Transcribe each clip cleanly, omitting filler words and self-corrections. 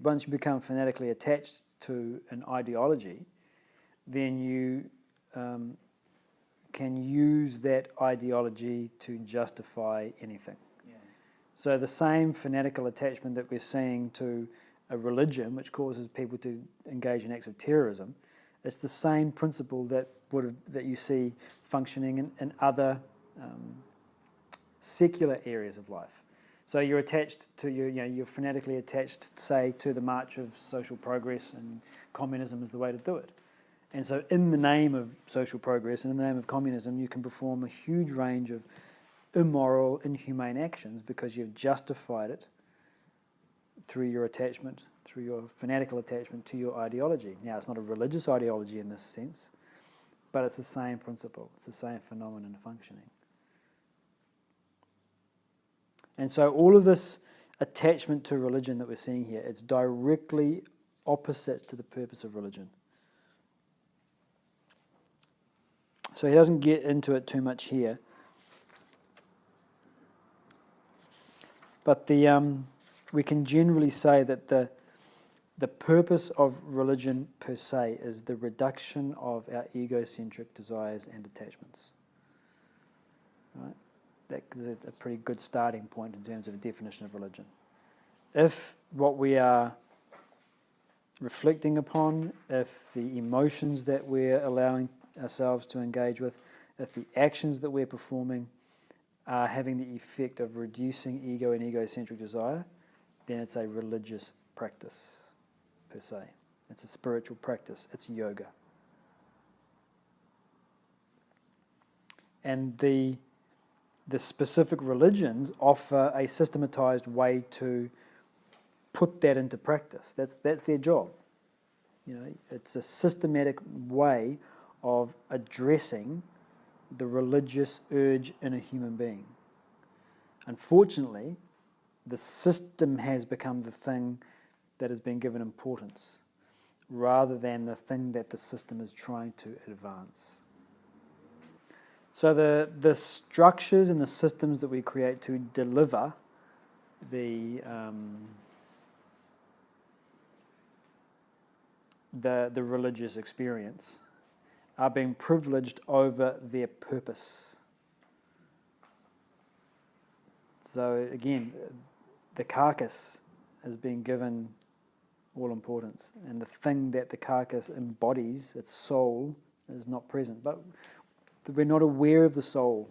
Once you become fanatically attached to an ideology, then you can use that ideology to justify anything. Yeah. So the same fanatical attachment that we're seeing to a religion, which causes people to engage in acts of terrorism, it's the same principle that you see functioning in other secular areas of life. So you're attached to you're fanatically attached, say, to the march of social progress, and communism is the way to do it. And so in the name of social progress and in the name of communism, you can perform a huge range of immoral, inhumane actions because you've justified it through your attachment, through your fanatical attachment to your ideology. Now, it's not a religious ideology in this sense, but it's the same principle. It's the same phenomenon functioning. And so all of this attachment to religion that we're seeing here, it's directly opposite to the purpose of religion. So he doesn't get into it too much here. But we can generally say that the purpose of religion per se is the reduction of our egocentric desires and attachments. Right? That is a pretty good starting point in terms of a definition of religion. If what we are reflecting upon, if the emotions that we're allowing ourselves to engage with, if the actions that we're performing are having the effect of reducing ego and egocentric desire, then it's a religious practice per se. It's a spiritual practice. It's yoga. And the specific religions offer a systematized way to put that into practice. That's their job. It's a systematic way of addressing the religious urge in a human being. Unfortunately, the system has become the thing that has been given importance rather than the thing that the system is trying to advance. So the structures and the systems that we create to deliver the religious experience are being privileged over their purpose. So again, the carcass has been given all importance, and the thing that the carcass embodies, its soul, is not present. But we're not aware of the soul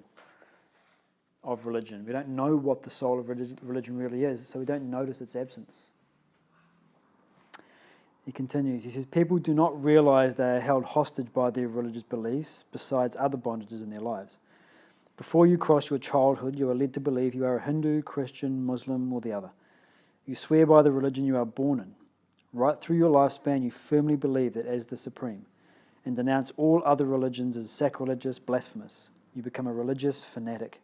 of religion. We don't know what the soul of religion really is, so we don't notice its absence. He continues, he says, people do not realize they are held hostage by their religious beliefs besides other bondages in their lives. Before you cross your childhood, you are led to believe you are a Hindu, Christian, Muslim, or the other. You swear by the religion you are born in. Right through your lifespan, you firmly believe that as the supreme, and denounce all other religions as sacrilegious, blasphemous. You become a religious fanatic.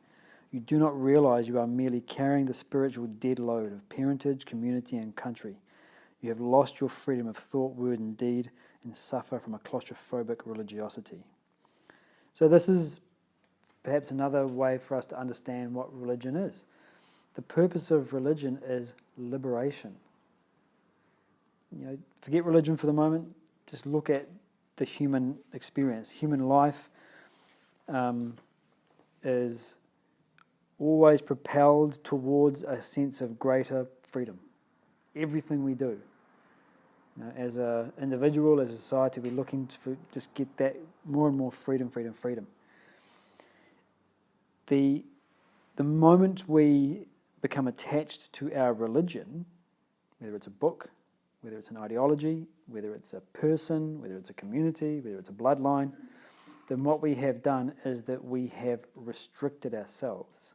You do not realize you are merely carrying the spiritual dead load of parentage, community, and country. You have lost your freedom of thought, word, and deed, and suffer from a claustrophobic religiosity. So this is perhaps another way for us to understand what religion is. The purpose of religion is liberation. Forget religion for the moment. Just look at the human experience. Human life is always propelled towards a sense of greater freedom. Everything we do. As an individual, as a society, we're looking to just get that more and more freedom. The moment we become attached to our religion, whether it's a book, whether it's an ideology, whether it's a person, whether it's a community, whether it's a bloodline, then what we have done is that we have restricted ourselves.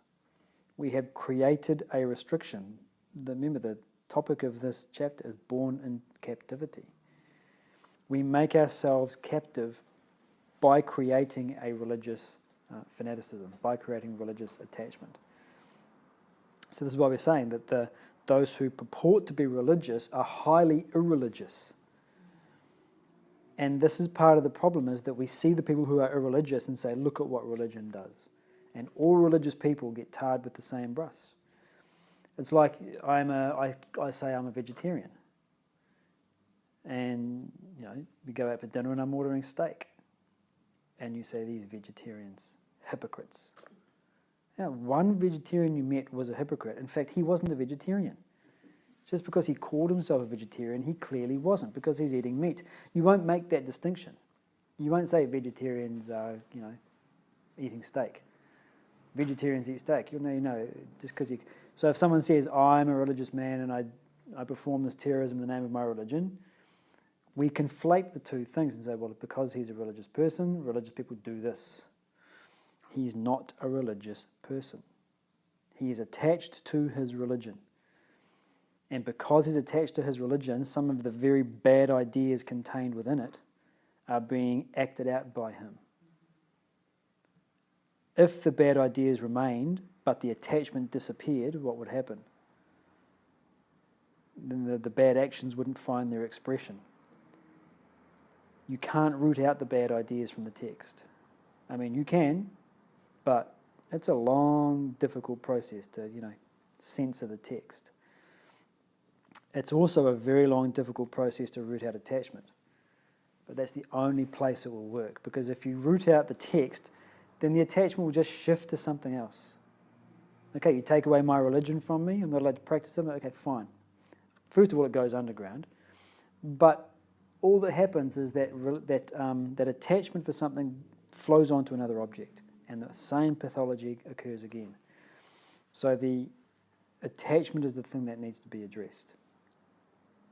We have created a restriction. Remember, the topic of this chapter is born in captivity. We make ourselves captive by creating a religious fanaticism, by creating religious attachment. So this is why we're saying that those who purport to be religious are highly irreligious. And this is part of the problem, is that we see the people who are irreligious and say, look at what religion does. And all religious people get tarred with the same brush. It's like I say I'm a vegetarian. And, we go out for dinner and I'm ordering steak. And you say, these vegetarians, hypocrites. Now, one vegetarian you met was a hypocrite. In fact, he wasn't a vegetarian. Just because he called himself a vegetarian, he clearly wasn't, because he's eating meat. You won't make that distinction. You won't say vegetarians are, eating steak. Vegetarians eat steak. Just because So if someone says, I'm a religious man and I perform this terrorism in the name of my religion, we conflate the two things and say, well, because he's a religious person, religious people do this. He's not a religious person. He is attached to his religion. And because he's attached to his religion, some of the very bad ideas contained within it are being acted out by him. If the bad ideas remained, but the attachment disappeared, what would happen? Then the bad actions wouldn't find their expression. You can't root out the bad ideas from the text. I mean, you can, but it's a long, difficult process to, censor the text. It's also a very long, difficult process to root out attachment. But that's the only place it will work. Because if you root out the text, then the attachment will just shift to something else. Okay, you take away my religion from me, I'm not allowed to practice it. Okay, fine. First of all, it goes underground. But all that happens is that attachment for something flows onto another object, and the same pathology occurs again. So the attachment is the thing that needs to be addressed.